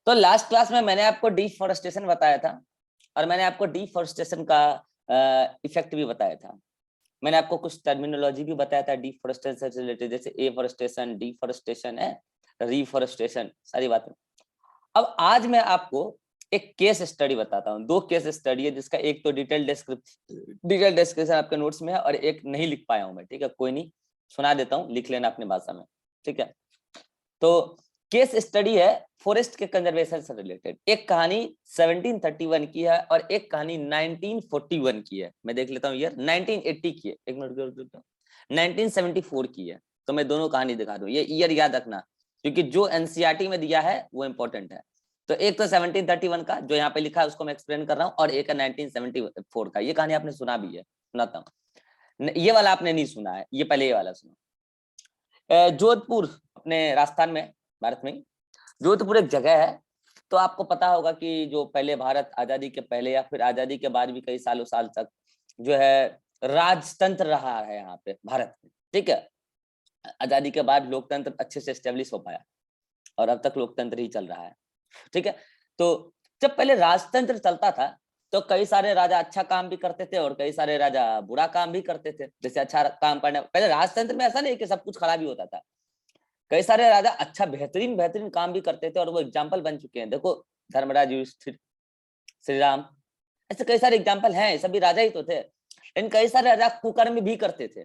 तो last class में मैंने आपको डिफॉरेस्टेशन बताया था और मैंने आपको डिफॉरेस्टेशन का इफेक्ट भी बताया था। मैंने आपको कुछ टर्मिनोलॉजी भी बताया था डिफॉरेस्टेशन से रिलेटेड, जैसे एफॉरेस्टेशन, डिफॉरेस्टेशन है, रीफॉरेस्टेशन, सारी बातें। अब आज मैं आपको एक केस स्टडी बताता हूँ। दो केस स्टडी है, जिसका एक तो डिटेल डिस्क्रिप्शन आपके नोट्स में है और एक नहीं लिख पाया हूं मैं। ठीक है, कोई नहीं, सुना देता हूँ, लिख लेना अपनी भाषा में। ठीक है, तो केस स्टडी है फॉरेस्ट के कंजर्वेशन से रिलेटेड। एक कहानी 1731 की है और एक कहानी 1941 की है। मैं देख लेता हूँ ईयर, 1980 की है, एक मिनट, 1974 की है। तो मैं दोनों कहानी दिखा दूं, ये ईयर याद रखना, क्योंकि जो एनसीईआरटी में दिया है वो इंपॉर्टेंट है। तो एक तो 1731 का जो यहाँ पे लिखा है उसको मैं एक्सप्लेन कर रहा हूँ, और एक है 1974 का। ये कहानी आपने सुना भी है, सुनाता हूँ। ये वाला आपने नहीं सुना है, ये पहले ये वाला सुनो। जोधपुर अपने राजस्थान में, भारत में जोधपुर एक जगह है। तो आपको पता होगा कि जो पहले भारत आजादी के पहले या फिर आजादी के बाद भी कई साल तक जो है राजतंत्र रहा है यहाँ पे भारत में। ठीक है, आजादी के बाद लोकतंत्र अच्छे से एस्टेब्लिश हो पाया और अब तक लोकतंत्र ही चल रहा है। ठीक है, तो जब पहले राजतंत्र चलता था तो कई सारे राजा अच्छा काम भी करते थे और कई सारे राजा बुरा काम भी करते थे। जैसे अच्छा काम करने, पहले राजतंत्र में ऐसा नहीं कि सब कुछ खराब ही होता था, कई सारे राजा अच्छा बेहतरीन बेहतरीन काम भी करते थे और वो एग्जाम्पल बन चुके हैं। देखो, धर्मराज युधिष्ठिर, श्री राम, ऐसे कई सारे एग्जाम्पल हैं, सभी राजा ही तो थे। लेकिन कई सारे राजा कुकर्म भी करते थे।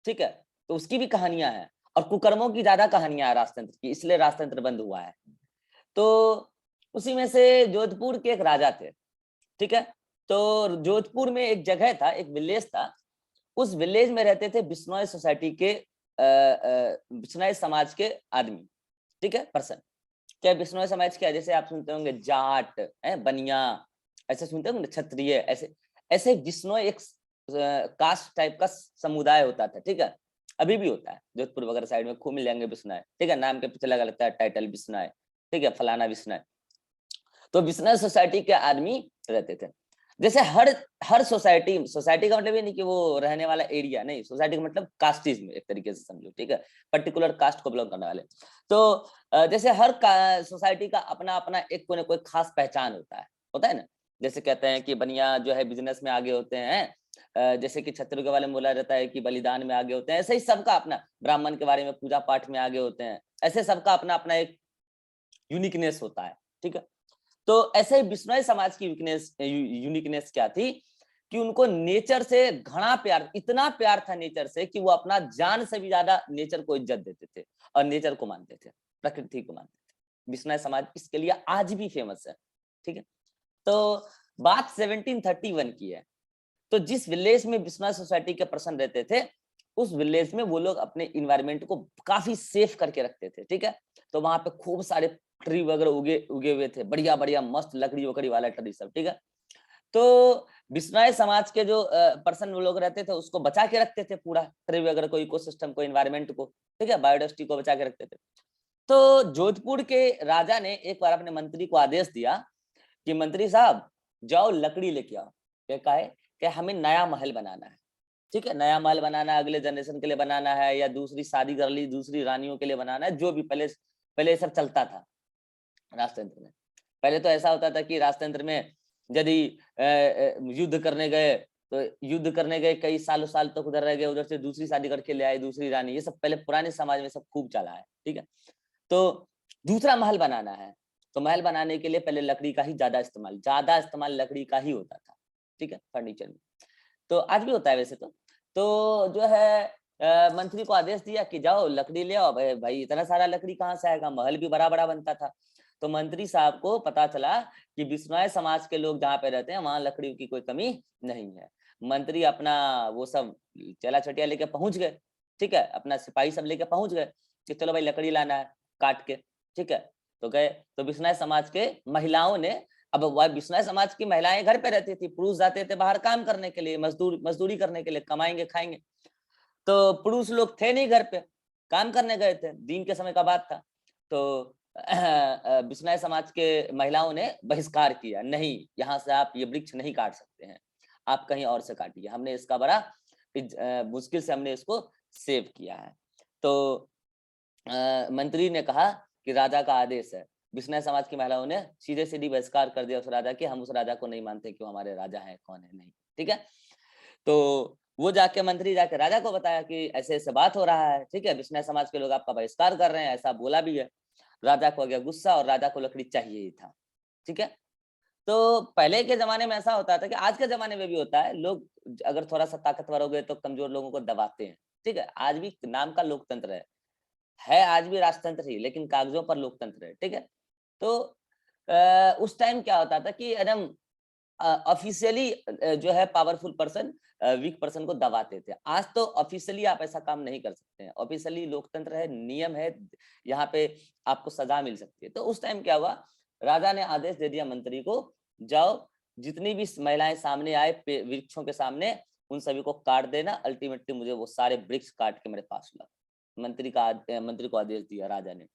ठीक है, तो उसकी भी कहानियां हैं और कुकर्मों की ज्यादा कहानियां हैं राजतंत्र की, इसलिए राजतंत्र बंद हुआ है। तो उसी में से जोधपुर के एक राजा थे। ठीक है, तो जोधपुर में एक जगह था, एक विलेज था। उस विलेज में रहते थे बिश्नोई सोसाइटी के बिश्नोई समाज के आदमी। ठीक है, पर्सन। क्या बिश्नोई समाज क्या, जैसे आप सुनते होंगे जाट है, बनिया, ऐसे सुनते होंगे, क्षत्रिय, ऐसे ऐसे बिश्नोई एक कास्ट टाइप का समुदाय होता था। ठीक है, अभी भी होता है, जोधपुर वगैरह साइड में खूब मिल जाएंगे बिश्नोई। ठीक है, नाम के पीछे लगा लगता है टाइटल बिश्नोई। ठीक है, फलाना बिश्नोई। तो बिश्नोई सोसाइटी के आदमी रहते थे। जैसे हर सोसाइटी का मतलब ये नहीं कि वो रहने वाला एरिया, नहीं, सोसाइटी का मतलब कास्टिज्म एक तरीके से समझो। ठीक है, पर्टिकुलर कास्ट को बिलोंग करने वाले। तो जैसे हर सोसाइटी का अपना अपना एक कोई ना कोई खास पहचान होता है ना। जैसे कहते हैं कि बनिया जो है बिजनेस में आगे होते हैं, जैसे कि छत्तीसगढ़ के वाले में बोला जाता है कि बलिदान में आगे होते हैं, ऐसे ही सबका अपना, ब्राह्मण के बारे में पूजा पाठ में आगे होते हैं, ऐसे सबका अपना अपना एक यूनिकनेस होता है। ठीक है, तो ऐसे ही बिश्नोई समाज की यूनिकनेस क्या थी कि उनको नेचर से घना प्यार, इतना प्यार था नेचर से कि वो अपना जान से भी ज्यादा नेचर को इज्जत देते थे और नेचर को मानते थे, प्रकृति को मानते थे। बिश्नोई समाज इसके लिए आज भी फेमस है। ठीक है, तो बात 1731 की है। तो जिस विलेज में बिश्नोई सोसाइटी के पर्सन रहते थे, उस विलेज में वो लोग अपने इन्वायरमेंट को काफी सेफ करके रखते थे। ठीक है, तो वहां पे खूब सारे ट्री वगैरह उगे उगे हुए थे, बढ़िया बढ़िया मस्त लकड़ी वकड़ी वाला ट्री सब। ठीक है, तो बिश्नोई समाज के जो पर्सन वो लोग रहते थे उसको बचा के रखते थे, पूरा ट्री वगैरह को, इकोसिस्टम को, इन्वायरमेंट को। ठीक है, बायोडाइवर्सिटी को बचा के रखते थे। तो जोधपुर के राजा ने एक बार अपने मंत्री को आदेश दिया कि मंत्री साहब जाओ लकड़ी लेके आओ। क्या है कि हमें नया महल बनाना है। ठीक है, नया महल बनाना है, अगले जनरेशन के लिए बनाना है, या दूसरी शादी कर ली दूसरी रानियों के लिए बनाना है, जो भी पहले पहले सब चलता था राजतंत्र में। पहले तो ऐसा होता था कि राजतंत्र में यदि युद्ध करने गए तो युद्ध करने गए, कई सालों साल तक उधर रह गए, उधर से दूसरी शादी करके ले आए दूसरी रानी, ये सब पहले पुराने समाज में सब खूब चला है। ठीक है, तो दूसरा महल बनाना है, तो महल बनाने के लिए पहले लकड़ी का ही ज्यादा इस्तेमाल लकड़ी का ही होता था। ठीक है, फर्नीचर में, तो आज भी होता है वैसे तो जो है मंत्री को आदेश दिया कि जाओ लकड़ी ले आओ। भाई इतना सारा लकड़ी कहाँ से आएगा, महल भी बड़ा बड़ा बनता था। तो मंत्री साहब को पता चला कि बिश्नोई समाज के लोग जहाँ पे रहते हैं वहां लकड़ी की कोई कमी नहीं है। मंत्री अपना वो सब चला चटिया लेके पहुंच गए। ठीक है, अपना सिपाही सब लेके पहुंच गए कि चलो भाई लकड़ी लाना है काट के। ठीक है, तो गए, तो बिश्नोई समाज के महिलाओं ने, अब वह बिश्नोई समाज की महिलाएं घर पे रहती थी, पुरुष जाते थे बाहर काम करने के लिए, मजदूरी करने के लिए, कमाएंगे खाएंगे। तो पुरुष लोग थे नहीं घर पे, काम करने गए थे, दिन के समय का बात था। तो बिश्नोई समाज के महिलाओं ने बहिष्कार किया, नहीं यहाँ से आप ये वृक्ष नहीं काट सकते हैं, आप कहीं और से काटिए, हमने इसका बड़ा मुश्किल से हमने इसको सेव किया है। तो मंत्री ने कहा कि राजा का आदेश है, बिश्नोई समाज की महिलाओं ने सीधे सीधी बहिष्कार कर दिया उस राजा की, हम उस राजा को नहीं मानते कि वो हमारे राजा है, कौन है नहीं, ठीक है। तो वो जाके मंत्री जाके राजा को बताया कि ऐसे ऐसे बात हो रहा है, ठीक है, बिश्नोई समाज के लोग आपका बहिष्कार कर रहे हैं, ऐसा बोला भी है। राजा को आ गया गुस्सा और राजा को लकड़ी चाहिए ही था, ठीक है। तो पहले के जमाने में ऐसा होता था कि आज के जमाने में भी होता है, लोग अगर थोड़ा सा ताकतवर हो गए तो कमजोर लोगों को दबाते हैं, ठीक है। आज भी नाम का लोकतंत्र है आज भी राजतंत्र ही, लेकिन कागजों पर लोकतंत्र है, ठीक है। तो उस टाइम क्या होता था कि एकदम ऑफिशियली जो है पावरफुल पर्सन वीक पर्सन को दबाते थे। आज तो ऑफिशियली आप ऐसा काम नहीं कर सकते हैं, ऑफिशियली लोकतंत्र है, नियम है, यहाँ पे आपको सजा मिल सकती है। तो उस टाइम क्या हुआ, राजा ने आदेश दे दिया मंत्री को, जाओ जितनी भी महिलाएं सामने आए वृक्षों के सामने, उन सभी को काट देना, अल्टीमेटली मुझे वो सारे वृक्ष काट के मेरे पास लाओ। मंत्री को आदेश दिया राजा ने।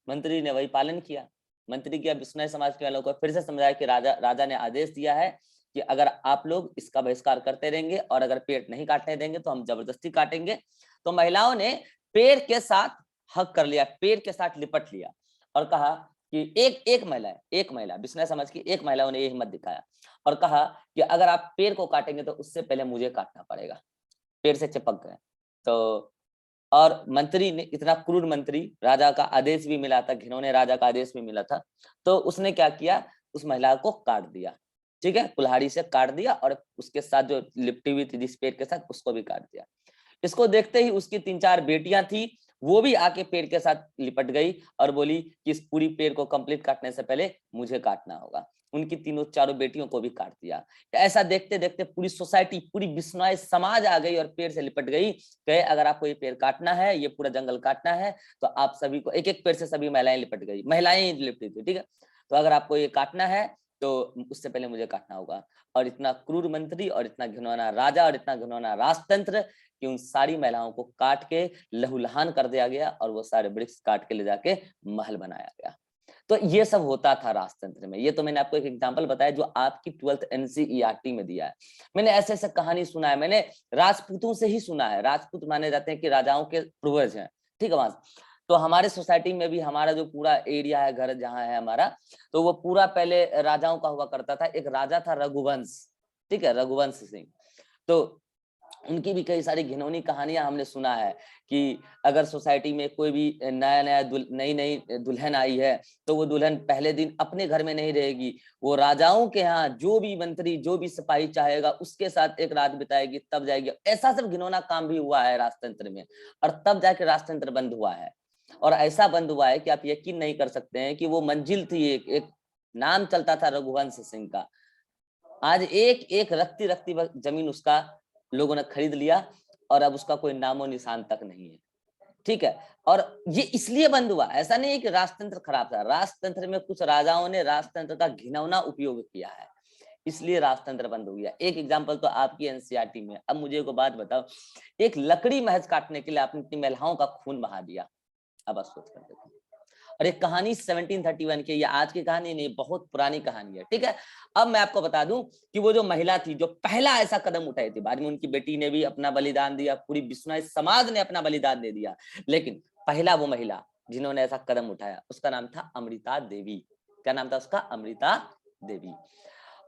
मंत्री ने वही पालन किया। मंत्री क्या बिश्नोई समाज के वालों को फिर से समझाया कि राजा ने आदेश दिया है कि अगर आप लोग इसका बहिष्कार करते रहेंगे और अगर पेड़ नहीं काटने देंगे तो हम जबरदस्ती काटेंगे। तो महिलाओं ने पेड़ के साथ हक कर लिया, पेड़ के साथ लिपट लिया और कहा कि एक महिला बिश्नोई समाज की एक महिलाओं ने ये हिम्मत दिखाया और कहा कि अगर आप पेड़ को काटेंगे तो उससे पहले मुझे काटना पड़ेगा। पेड़ से चिपक गए। तो और मंत्री ने, इतना क्रूर मंत्री, राजा का आदेश भी मिला था, घिनौने राजा का आदेश भी मिला था, तो उसने क्या किया, उस महिला को काट दिया, ठीक है, कुल्हाड़ी से काट दिया और उसके साथ जो लिपटी हुई थी जिस पेड़ के साथ, उसको भी काट दिया। इसको देखते ही उसकी 3-4 बेटियां थी, वो भी आके पेड़ के साथ लिपट गई और बोली कि इस पूरी पेड़ को कंप्लीट काटने से पहले मुझे काटना होगा। उनकी चारों बेटियों को भी काट दिया। ऐसा देखते देखते पूरी सोसाइटी, पूरी बिश्नोई समाज आ गई और पेड़ से लिपट गई। कहे अगर आपको ये पेड़ काटना है, ये पूरा जंगल काटना है, तो आप सभी को, एक एक पेड़ से सभी महिलाएं लिपट गई, महिलाएं लिपटी थी, ठीक है। तो अगर आपको ये काटना है तो उससे पहले मुझे काटना होगा। और इतना क्रूर मंत्री और इतना घिनौना राजा और इतना घिनौना राजतंत्र कि उन सारी महिलाओं को काट के लहूलुहान कर दिया गया और वो सारे वृक्ष काट के ले जाके महल बनाया गया। तो ये सब होता था राजतंत्र में। ये तो मैंने आपको एक एग्जांपल बताया जो आपकी 12th एनसीईआरटी में दिया है। मैंने ऐसे ऐसे कहानी सुना है, मैंने राजपूतों से ही सुना है। राजपूत माने जाते हैं कि राजाओं के पूर्वज हैं, ठीक है। वहां तो हमारे सोसाइटी में भी हमारा जो पूरा एरिया है, घर जहाँ है हमारा, तो वो पूरा पहले राजाओं का हुआ करता था। एक राजा था रघुवंश, ठीक है, रघुवंश सिंह। तो उनकी भी कई सारी घिनौनी कहानियां हमने सुना है कि अगर सोसाइटी में कोई भी नई नई दुल्हन आई है तो वो दुल्हन पहले दिन अपने घर में नहीं रहेगी, वो राजाओं के यहाँ जो भी मंत्री, जो भी सिपाही चाहेगा उसके साथ एक रात बिताएगी, तब जाएगी। ऐसा सब घिनौना काम भी हुआ है राजतंत्र में, और तब जाके राजतंत्र बंद हुआ है। और ऐसा बंद हुआ है कि आप यकीन नहीं कर सकते हैं कि वो मंजिल थी, एक नाम चलता था रघुवंश सिंह का। आज एक एक रखती रखती जमीन उसका लोगों ने खरीद लिया और अब उसका कोई नामो निशान तक नहीं है, ठीक है। और ये इसलिए बंद हुआ, ऐसा नहीं है कि राजतंत्र खराब था, राजतंत्र में कुछ राजाओं ने राजतंत्र का घिनौना उपयोग किया है, इसलिए राजतंत्र बंद हो गया। एक एग्जांपल तो आपकी एनसीईआरटी में। अब मुझे एक बात बताओ, एक लकड़ी महज काटने के लिए आपने इतनी महिलाओं का खून बहा दिया। अब आप सोच कर देखो। और एक कहानी 1731 की, ये आज की कहानी नहीं, बहुत पुरानी कहानी है, ठीक है। अब मैं आपको बता दूं कि वो जो महिला थी जो पहला ऐसा कदम उठाई थी, बाद में उनकी बेटी ने भी अपना बलिदान दिया, पूरी बिश्नोई समाज ने अपना बलिदान दे दिया, लेकिन पहला वो महिला जिन्होंने ऐसा कदम उठाया उसका नाम था अमृता देवी। क्या नाम था उसका? अमृता देवी।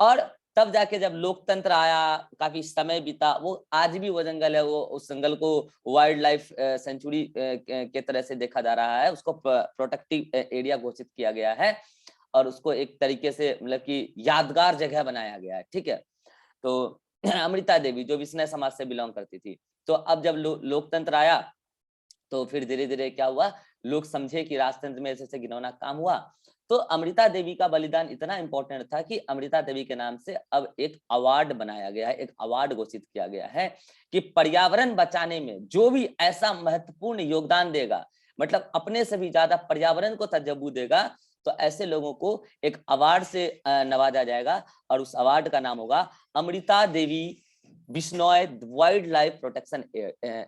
और तब जाके जब लोकतंत्र आया, काफी समय बीता, वो आज भी वो जंगल है, वो उस जंगल को वाइल्ड लाइफ सेंचुरी के तरह से देखा जा रहा है, उसको प्रोटेक्टिव एरिया घोषित किया गया है और उसको एक तरीके से मतलब कि यादगार जगह बनाया गया है, ठीक है। तो अमृता देवी जो बिश्नोई समाज से बिलोंग करती थी, तो अब जब लोकतंत्र आया तो फिर धीरे धीरे क्या हुआ, लोग समझे कि राजतंत्र में ऐसे घिनौना काम हुआ। तो अमृता देवी का बलिदान इतना इंपॉर्टेंट था कि अमृता देवी के नाम से अब एक अवार्ड बनाया गया है, एक अवार्ड घोषित किया गया है कि पर्यावरण बचाने में जो भी ऐसा महत्वपूर्ण योगदान देगा, मतलब अपने से भी ज्यादा पर्यावरण को तजब्बू देगा, तो ऐसे लोगों को एक अवार्ड से नवाजा जाएगा और उस अवार्ड का नाम होगा Amrita Devi Bishnoi wildlife protection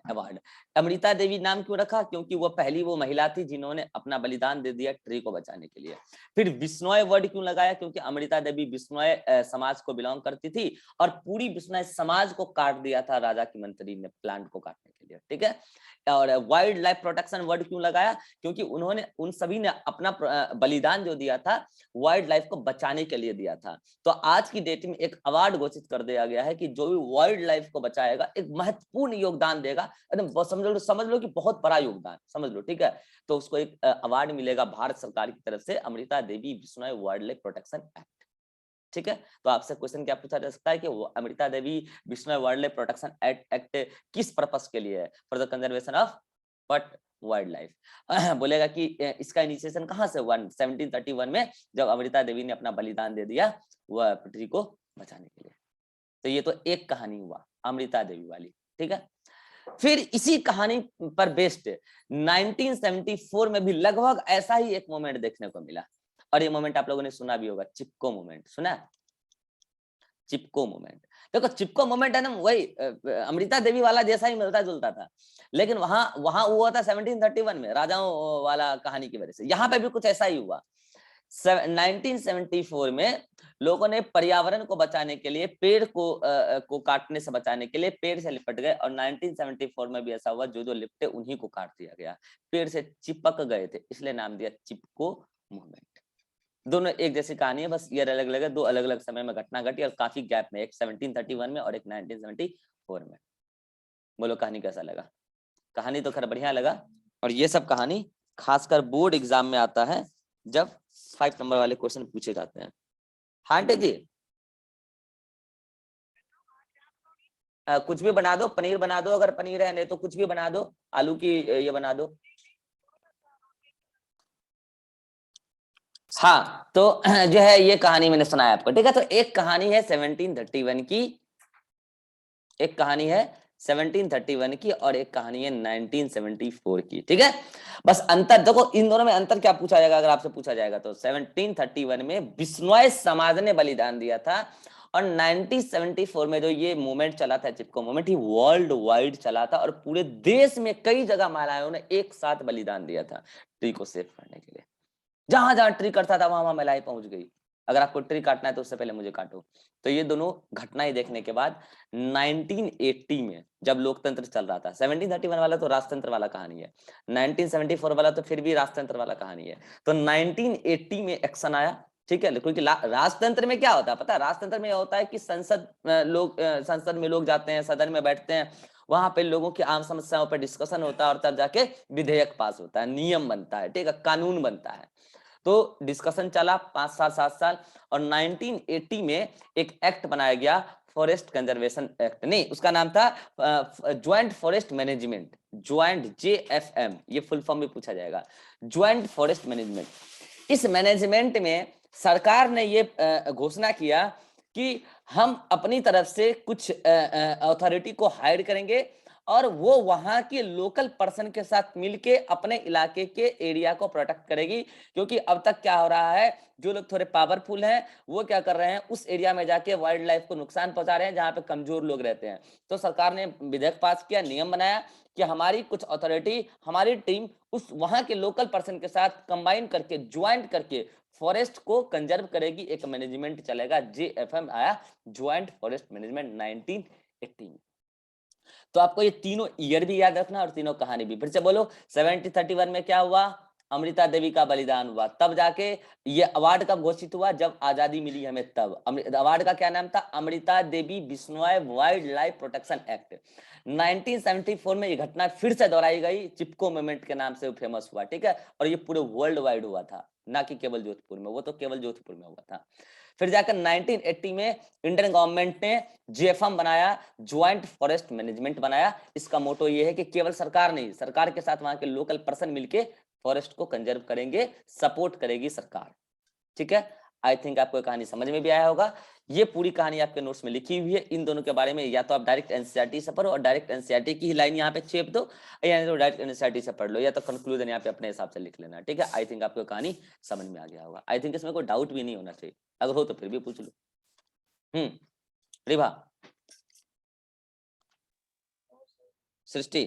award. Amrita Devi नाम क्यों रखा? क्योंकि वो पहली वो महिला थी जिन्होंने अपना बलिदान दे दिया ट्री को बचाने के लिए। फिर बिश्नोई वर्ड क्यों लगाया? क्योंकि अमृता देवी बिश्नोई समाज को बिलोंग करती थी और पूरी बिश्नोई समाज को काट दिया था राजा की मंत्री ने प्लांट को काटने के लिए, ठीक है। और वाइल्ड लाइफ प्रोटेक्शन वर्ड क्यों लगाया? क्योंकि उन्होंने उन सभी ने अपना बलिदान जो दिया था वाइल्ड लाइफ को बचाने के लिए दिया था। तो आज की डेट में एक अवार्ड घोषित कर दिया गया है कि जो भी वाइल्ड लाइफ को बचाएगा एक महत्वपूर्ण योगदान देगा, एकदम समझ लो कि बहुत बड़ा योगदान, समझ लो, ठीक है। तो उसको एक अवार्ड मिलेगा भारत सरकार की तरफ से, Amrita Devi Bishnoi wildlife protection act, ठीक है। तो आपसे क्वेश्चन क्या पूछा जा सकता है कि Amrita Devi Bishnoi wildlife protection act किस पर्पस के लिए है? For the conservation of what? Wildlife. बोलेगा कि इसका इनिशिएशन कहां से हुआ? 1731 में, जब अमृता देवी ने अपना बलिदान दे दिया वह पृथ्वी को बचाने के लिए। तो ये तो एक कहानी हुआ अमृता देवी वाली, ठीक है। फिर इसी कहानी पर बेस्ड 1974 में भी लगभग ऐसा ही एक मोमेंट देखने को मिला, और ये मोमेंट आप लोगों ने सुना भी होगा, चिपको मोमेंट। सुना? चिपको मोमेंट। देखो चिपको मोमेंट है ना, वही अमृता देवी वाला जैसा ही मिलता जुलता था, लेकिन वहां वहां हुआ था 1731 में राजाओं वाला कहानी की वजह से। यहाँ पे भी कुछ ऐसा ही हुआ। 1974 में लोगों ने पर्यावरण को बचाने के लिए पेड़ को काटने से बचाने के लिए पेड़ से लिपट गए, और 1974 में भी ऐसा हुआ, जो लिपटे उन्हीं को काट दिया गया, पेड़ से चिपक गए थे, इसलिए नाम दिया चिपको मूवमेंट। दोनों एक जैसी कहानी है, बस ईयर अलग अलग है, दो अलग अलग समय में घटना घटी और काफी गैप में, एक 1731 में और एक 1974 में। बोलो कहानी कैसा लगा? कहानी तो खैर बढ़िया लगा, और ये सब कहानी खासकर बोर्ड एग्जाम में आता है जब 5 नंबर वाले क्वेश्चन पूछे जाते हैं। हाँ आंटी जी, कुछ भी बना दो, पनीर बना दो अगर पनीर है, नहीं तो कुछ भी बना दो, आलू की ये बना दो। हाँ तो जो है ये कहानी मैंने सुनाया आपको, ठीक है। तो एक कहानी है 1731 की, एक कहानी है 1731 की, और एक कहानी है 1974 की, ठीक है। बस अंतर देखो, इन दोनों में अंतर क्या पूछा जाएगा अगर आपसे पूछा जाएगा तो, 1731 में बिश्नोई समाज ने बलिदान दिया था, और 1974 में जो ये मूवमेंट चला था, चिपको मूवमेंट, ही वर्ल्ड वाइड चला था, और पूरे देश में कई जगह महिलाओं ने एक साथ बलिदान दिया था ट्री को सेव करने के लिए। जहां जहां ट्री करता था वहां वहां महिलाएं पहुंच गई। अगर आपको ट्री काटना है तो उससे पहले मुझे काटो। तो ये दोनों घटनाएं देखने के बाद 1980 में जब लोकतंत्र चल रहा था, 1731 वाला तो राजतंत्र वाला कहानी है, 1974 वाला तो फिर भी राजतंत्र वाला कहानी है। तो 1980 में एक्शन आया, ठीक है। क्योंकि राजतंत्र में क्या होता है पता है? राजतंत्र में होता है कि संसद में लोग जाते हैं, सदन में बैठते हैं, वहां पे लोगों की आम समस्याओं पर डिस्कशन होता है, और तब जाके विधेयक पास होता है, नियम बनता है, ठीक है, कानून बनता है। तो डिस्कशन चला 5 साल 7 साल, और 1980 में एक एक्ट बनाया गया, फॉरेस्ट कंजर्वेशन एक्ट, नहीं उसका नाम था joint forest management, joint JFM, ये फुल फॉर्म में पूछा जाएगा, ज्वाइंट फॉरेस्ट मैनेजमेंट। इस मैनेजमेंट में सरकार ने ये घोषणा किया कि हम अपनी तरफ से कुछ अथॉरिटी को हायर करेंगे, और वो वहां के लोकल पर्सन के साथ मिलके अपने इलाके के एरिया को प्रोटेक्ट करेगी। क्योंकि अब तक क्या हो रहा है, जो लोग थोड़े पावरफुल हैं वो क्या कर रहे हैं, उस एरिया में जाके वाइल्ड लाइफ को नुकसान पहुंचा रहे हैं जहां पे कमजोर लोग रहते हैं। तो सरकार ने विधेयक पास किया, नियम बनाया कि हमारी कुछ अथॉरिटी, हमारी टीम उस वहां के लोकल पर्सन के साथ कंबाइन करके, ज्वाइंट करके फॉरेस्ट को कंजर्व करेगी, एक मैनेजमेंट चलेगा, JFM आया, ज्वाइंट फॉरेस्ट मैनेजमेंट 1980 में। तो आपको ये तीनों ईयर भी याद रखना और तीनों कहानी भी। फिर से बोलो, 1731 में क्या हुआ? अमृता देवी का बलिदान हुआ, तब जाके ये अवार्ड कब घोषित हुआ? जब आजादी मिली हमें तब। अवार्ड का क्या नाम था? Amrita Devi Bishnoi wildlife protection act. 1974 में ये घटना फिर से दोहराई गई, चिपको मूवमेंट के नाम से फेमस हुआ, ठीक है। और ये पूरे वर्ल्ड वाइड हुआ था, ना कि केवल जोधपुर में, वो तो केवल जोधपुर में हुआ था। फिर जाकर 1980 में इंडियन गवर्नमेंट ने JFM बनाया, ज्वाइंट फॉरेस्ट मैनेजमेंट बनाया। इसका मोटो ये है कि केवल सरकार नहीं, सरकार के साथ वहां के लोकल पर्सन मिलके फॉरेस्ट को कंजर्व करेंगे, सपोर्ट करेगी सरकार, ठीक है। आई थिंक आपको कहानी समझ में भी आया होगा। ये पूरी कहानी आपके नोट्स में लिखी हुई है। इन दोनों के बारे में या तो आप डायरेक्ट NCERT से पढ़ो और डायरेक्ट NCERT की ही लाइन यहाँ पे छेप दो, या तो डायरेक्ट NCERT से पढ़ लो, या तो कंक्लूजन यहाँ पे अपने हिसाब से लिख लेना, ठीक है। आई थिंक आपको कहानी समझ में आ गया होगा। आई थिंक इसमें कोई डाउट भी नहीं होना चाहिए, अगर हो तो फिर भी पूछ लो। रिभा सृष्टि,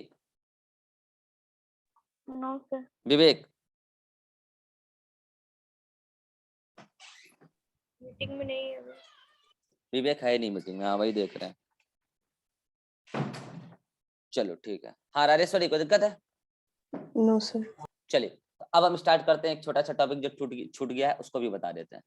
नो सर। विवेक, मीटिंग में नहीं है। विवेक है नहीं मीटिंग में, हाँ वही देख रहे हैं। चलो ठीक है। हाँ राजेश्वरी, कोई दिक्कत है? No sir. चलिए अब हम स्टार्ट करते हैं। एक छोटा सा टॉपिक जो छूट गया है उसको भी बता देते हैं।